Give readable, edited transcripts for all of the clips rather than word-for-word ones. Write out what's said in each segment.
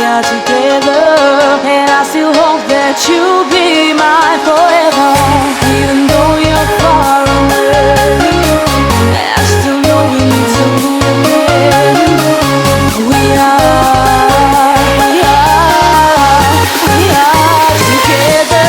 are together, and I still hope that you'll be mine forever. Even though you're far away, I still know we need to move in. We are together.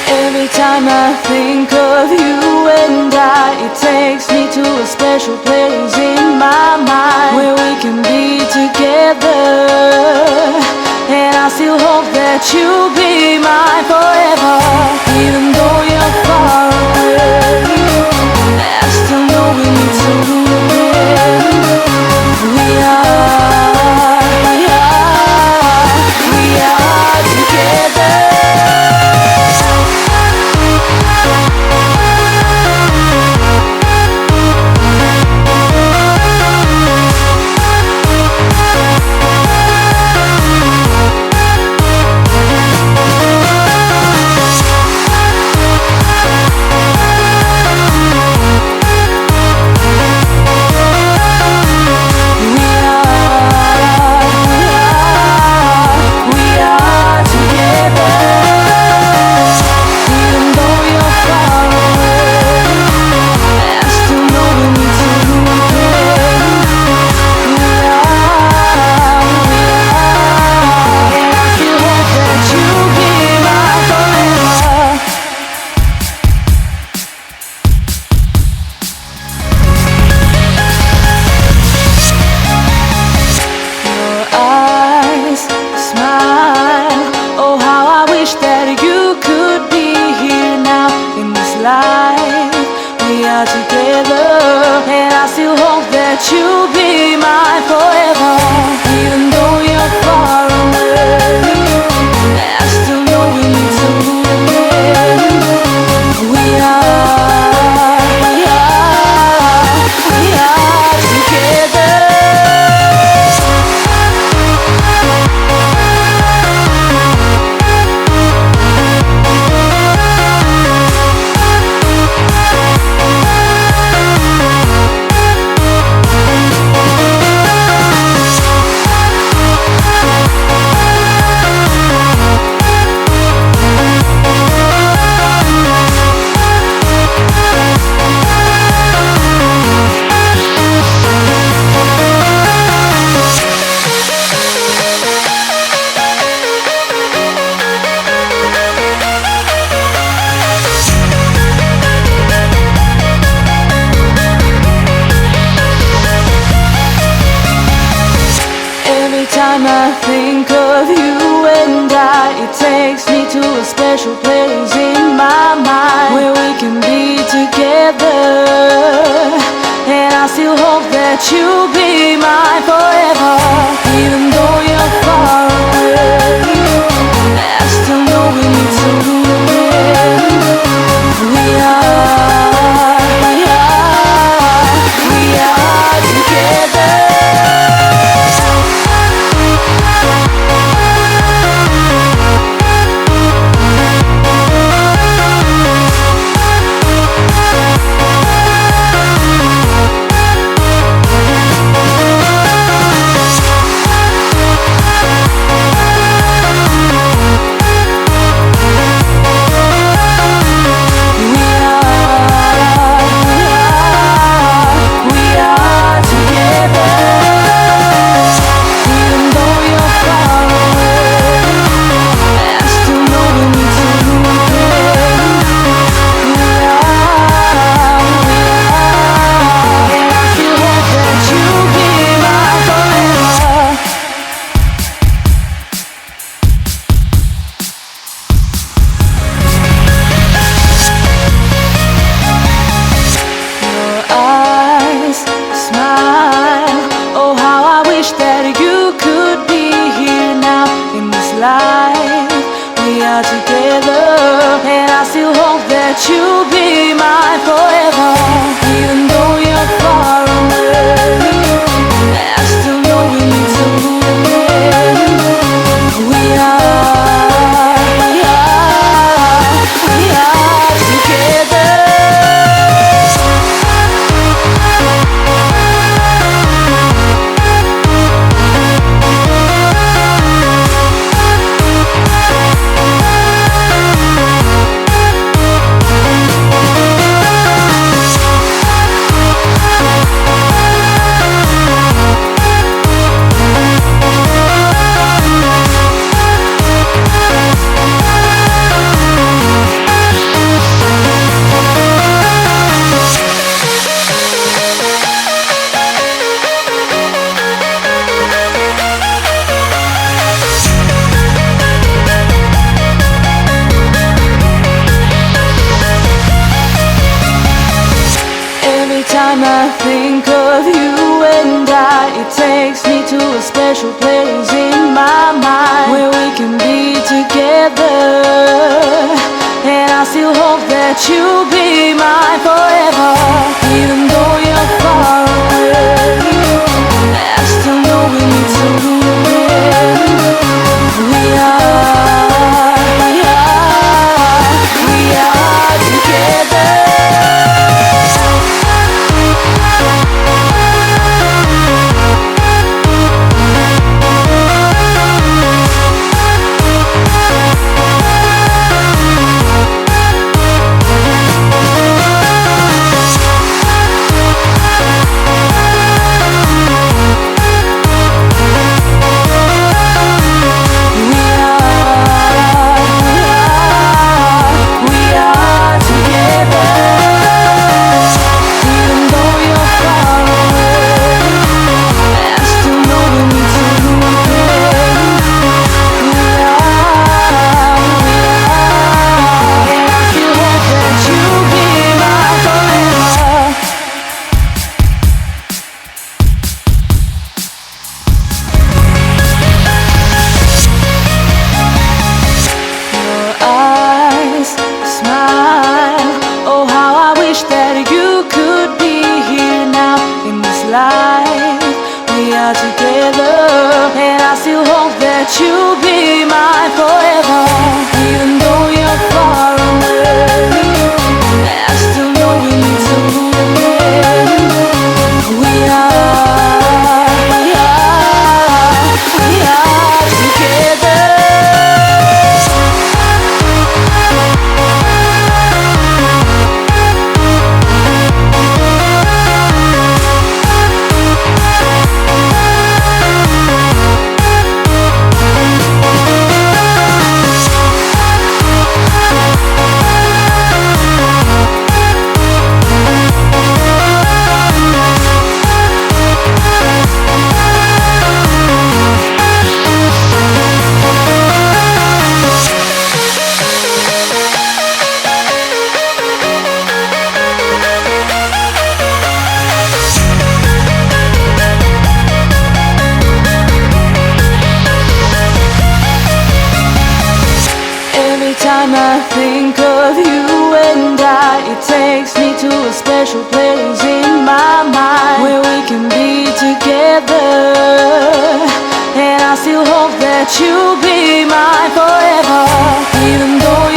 Every time I think of you and it takes me to a special place in my mind where we can be together. And I still hope that you'll be mine forever. Even though you're far away, I still know we need to move in. We are together. We are together, and I still hope that you'll be mine forever. Even though you're far away, I still know we need to move in. We are together. Every time I think of you and it takes me to a special place in my mind where we can be together. And I still hope that you'll be mine forever. Even though you're far away, I still know we need to move in. We are together. you'll be mine forever. Even though you're far away, I still know we need to win. We are together. Every time I think of you and it takes me to a special place in my mind where we can be together. And I still hope that you'll be mine forever. Even though you're far away, I still know we need to win. We are together. You'll be mine forever. Even though you're far away, I still know we need to win. We are together. Time I think of you and it takes me to a special place in my mind where we can be together. And I still hope that you'll be mine forever. Even though